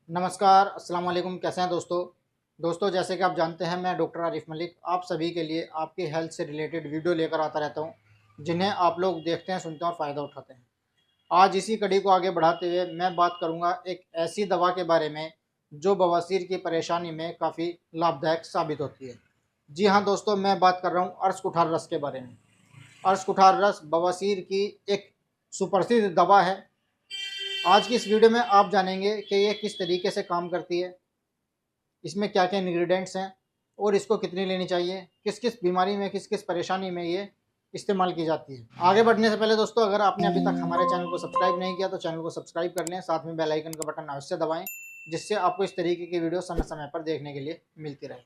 नमस्कार, अस्सलाम वालेकुम। कैसे हैं दोस्तों जैसे कि आप जानते हैं मैं डॉक्टर आरिफ मलिक आप सभी के लिए आपके हेल्थ से रिलेटेड वीडियो लेकर आता रहता हूं, जिन्हें आप लोग देखते हैं, सुनते हैं और फ़ायदा उठाते हैं। आज इसी कड़ी को आगे बढ़ाते हुए मैं बात करूंगा एक ऐसी दवा के बारे में जो बवासीर की परेशानी में काफ़ी लाभदायक साबित होती है। जी हाँ दोस्तों, मैं बात कर रहा हूँ अर्श कुठार रस के बारे में। अर्श कुठार रस बवासीर की एक सुप्रसिद्ध दवा है। आज की इस वीडियो में आप जानेंगे कि ये किस तरीके से काम करती है, इसमें क्या क्या इंग्रेडिएंट्स हैं और इसको कितनी लेनी चाहिए, किस किस बीमारी में, किस किस परेशानी में ये इस्तेमाल की जाती है। आगे बढ़ने से पहले दोस्तों, अगर आपने अभी तक हमारे चैनल को सब्सक्राइब नहीं किया तो चैनल को सब्सक्राइब कर लें, साथ में बेल आइकन का बटन अवश्य दबाएं, जिससे आपको इस तरीके की वीडियो समय समय पर देखने के लिए मिलती रहे।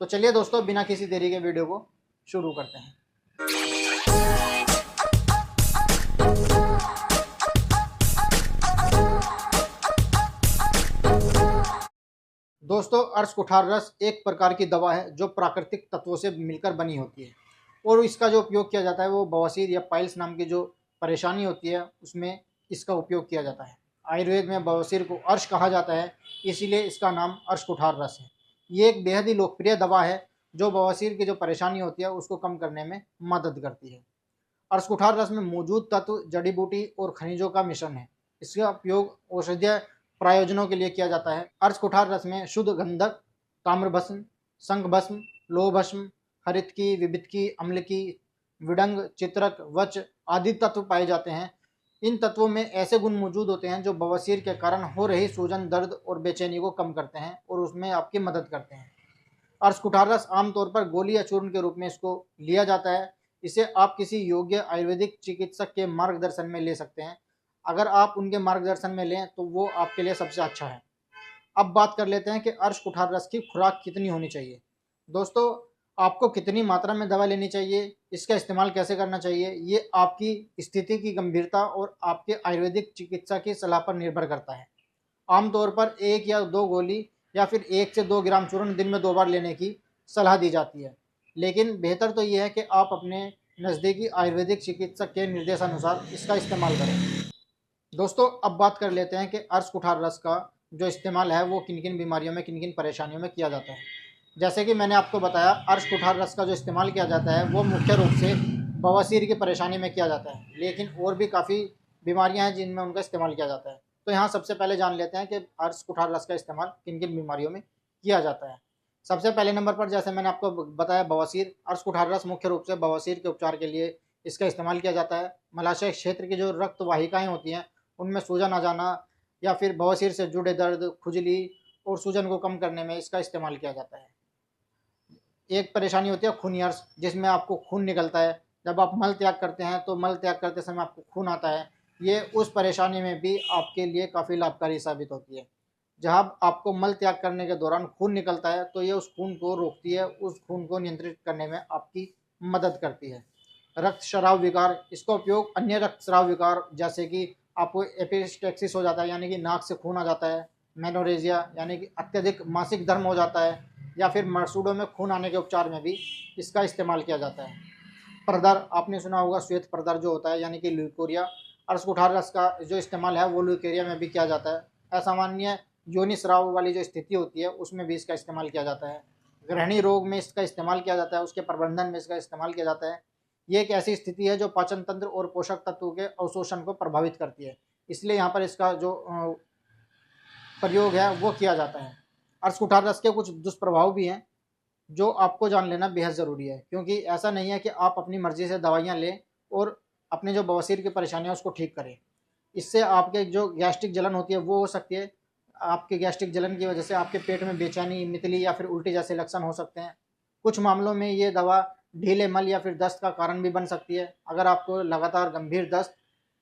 तो चलिए दोस्तों, बिना किसी देरी के वीडियो को शुरू करते हैं। दोस्तों, अर्श कुठार रस एक प्रकार की दवा है जो प्राकृतिक तत्वों से मिलकर बनी होती है और इसका जो उपयोग किया जाता है वो बवासीर या पाइल्स नाम की जो परेशानी होती है उसमें इसका उपयोग किया जाता है। आयुर्वेद में बवासीर को अर्श कहा जाता है, इसीलिए इसका नाम अर्श कुठार रस है। ये एक बेहद ही लोकप्रिय दवा है जो बवासीर की जो परेशानी होती है उसको कम करने में मदद करती है। अर्श कुठार रस में मौजूद तत्व जड़ी बूटी और खनिजों का मिश्रण है। इसका उपयोग औषधीय प्रयोजनों के लिए किया जाता है। अर्श कुठार रस में शुद्ध गंधक, ताम्रभस्म, शंखभस्म, लोहभस्म, हरितकी, विभितकी, अम्लकी, विडंग, चित्रक, वच आदि तत्व पाए जाते हैं। इन तत्वों में ऐसे गुण मौजूद होते हैं जो बवासीर के कारण हो रही सूजन, दर्द और बेचैनी को कम करते हैं और उसमें आपकी मदद करते हैं। अर्श कुठार रस आमतौर पर गोली या चूर्ण के रूप में इसको लिया जाता है। इसे आप किसी योग्य आयुर्वेदिक चिकित्सक के मार्गदर्शन में ले सकते हैं। अगर आप उनके मार्गदर्शन में लें तो वो आपके लिए सबसे अच्छा है। अब बात कर लेते हैं कि अर्श कुठार रस की खुराक कितनी होनी चाहिए। दोस्तों, आपको कितनी मात्रा में दवा लेनी चाहिए, इसका इस्तेमाल कैसे करना चाहिए, ये आपकी स्थिति की गंभीरता और आपके आयुर्वेदिक चिकित्सा की सलाह पर निर्भर करता है। आमतौर पर 1 या 2 गोली या फिर 1 से 2 ग्राम चूर्ण दिन में 2 बार लेने की सलाह दी जाती है, लेकिन बेहतर तो ये है कि आप अपने नज़दीकी आयुर्वेदिक चिकित्सक के निर्देशानुसार इसका इस्तेमाल करें। दोस्तों, अब बात कर लेते हैं कि अर्श कुठार रस का जो इस्तेमाल है वो किन किन बीमारियों में, किन किन परेशानियों में किया जाता है। जैसे कि मैंने आपको बताया, अर्श कुठार रस का जो इस्तेमाल किया जाता है वो मुख्य रूप से बवासीर की परेशानी में किया जाता है, लेकिन और भी काफ़ी बीमारियां हैं जिनमें उनका इस्तेमाल किया जाता है। तो यहाँ सबसे पहले जान लेते हैं कि अर्श कुठार रस का इस्तेमाल किन किन बीमारियों में किया जाता है। सबसे पहले नंबर पर, जैसे मैंने आपको बताया, बवासीर। अर्श कुठार रस मुख्य रूप से बवासीर के उपचार के लिए इसका इस्तेमाल किया जाता है। मलाशय क्षेत्र की जो रक्त वाहिकाएँ होती हैं उनमें सूजन आ जाना या फिर बवासीर से जुड़े दर्द, खुजली और सूजन को कम करने में इसका इस्तेमाल किया जाता है। एक परेशानी होती है खूनी अर्श, जिसमें आपको खून निकलता है। जब आप मल त्याग करते हैं तो मल त्याग करते समय आपको खून आता है। ये उस परेशानी में भी आपके लिए काफ़ी लाभकारी साबित होती है। जहाँ आपको मल त्याग करने के दौरान खून निकलता है तो ये उस खून को रोकती है, उस खून को नियंत्रित करने में आपकी मदद करती है। रक्त स्राव विकार, इसका उपयोग अन्य रक्त स्राव विकार जैसे कि आपको एपिस्टेक्सिस हो जाता है यानी कि नाक से खून आ जाता है, मेनोरेजिया यानी कि अत्यधिक मासिक धर्म हो जाता है, या फिर मरसूडों में खून आने के उपचार में भी इसका इस्तेमाल किया जाता है। परदर, आपने सुना होगा, श्वेत परदर जो होता है यानी कि ल्यूकोरिया। अर्श कुठार रस का जो इस्तेमाल है वो ल्यूकेरिया में भी किया जाता है। असामान्य योनि स्राव वाली जो स्थिति होती है उसमें भी इसका इस्तेमाल किया जाता है। गृहिणी रोग में इसका इस्तेमाल किया जाता है, उसके प्रबंधन में इसका इस्तेमाल किया जाता है। ये एक ऐसी स्थिति है जो पाचन तंत्र और पोषक तत्वों के अवशोषण को प्रभावित करती है, इसलिए यहाँ पर इसका जो प्रयोग है वो किया जाता है। अर्श कुठार रस के कुछ दुष्प्रभाव भी हैं जो आपको जान लेना बेहद ज़रूरी है, क्योंकि ऐसा नहीं है कि आप अपनी मर्ज़ी से दवाइयाँ लें और अपने जो बवासीर की परेशानियाँ उसको ठीक करें। इससे आपके जो गैस्ट्रिक जलन होती है वो हो सकती है। आपके गैस्ट्रिक जलन की वजह से आपके पेट में बेचैनी, मितली या फिर उल्टी जैसे लक्षण हो सकते हैं। कुछ मामलों में ये दवा ढीले मल या फिर दस्त का कारण भी बन सकती है। अगर आपको लगातार गंभीर दस्त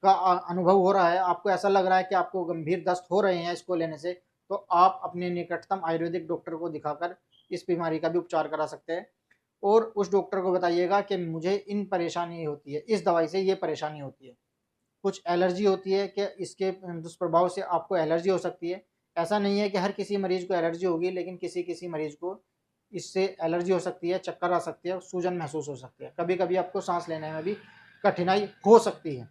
का अनुभव हो रहा है, आपको ऐसा लग रहा है कि आपको गंभीर दस्त हो रहे हैं इसको लेने से, तो आप अपने निकटतम आयुर्वेदिक डॉक्टर को दिखाकर इस बीमारी का भी उपचार करा सकते हैं और उस डॉक्टर को बताइएगा कि मुझे इन परेशानी होती है, इस दवाई से ये परेशानी होती है। कुछ एलर्जी होती है कि इसके दुष्प्रभाव से आपको एलर्जी हो सकती है। ऐसा नहीं है कि हर किसी मरीज़ को एलर्जी होगी, लेकिन किसी किसी मरीज़ को इससे एलर्जी हो सकती है, चक्कर आ सकती है, सूजन महसूस हो सकती है, कभी कभी आपको सांस लेने में भी कठिनाई हो सकती है।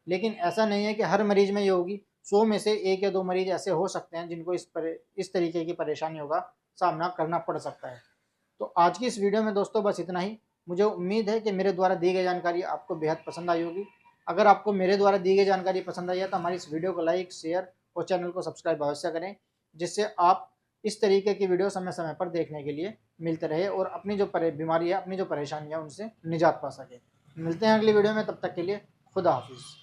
लेकिन ऐसा नहीं है कि हर मरीज़ में ये होगी। 100 में से 1 या 2 मरीज ऐसे हो सकते हैं जिनको इस तरीके की परेशानियों का सामना करना पड़ सकता है। तो आज की इस वीडियो में दोस्तों बस इतना ही। मुझे उम्मीद है कि मेरे द्वारा दी गई जानकारी आपको बेहद पसंद आई होगी। अगर आपको मेरे द्वारा दी गई जानकारी पसंद आई है तो हमारी इस वीडियो को लाइक, शेयर और चैनल को सब्सक्राइब अवश्य करें, जिससे आप इस तरीके की वीडियो समय समय पर देखने के लिए मिलते रहे और अपनी जो बीमारी है, अपनी जो परेशानी है, उनसे निजात पा सके। मिलते हैं अगली वीडियो में, तब तक के लिए खुदा हाफिज़।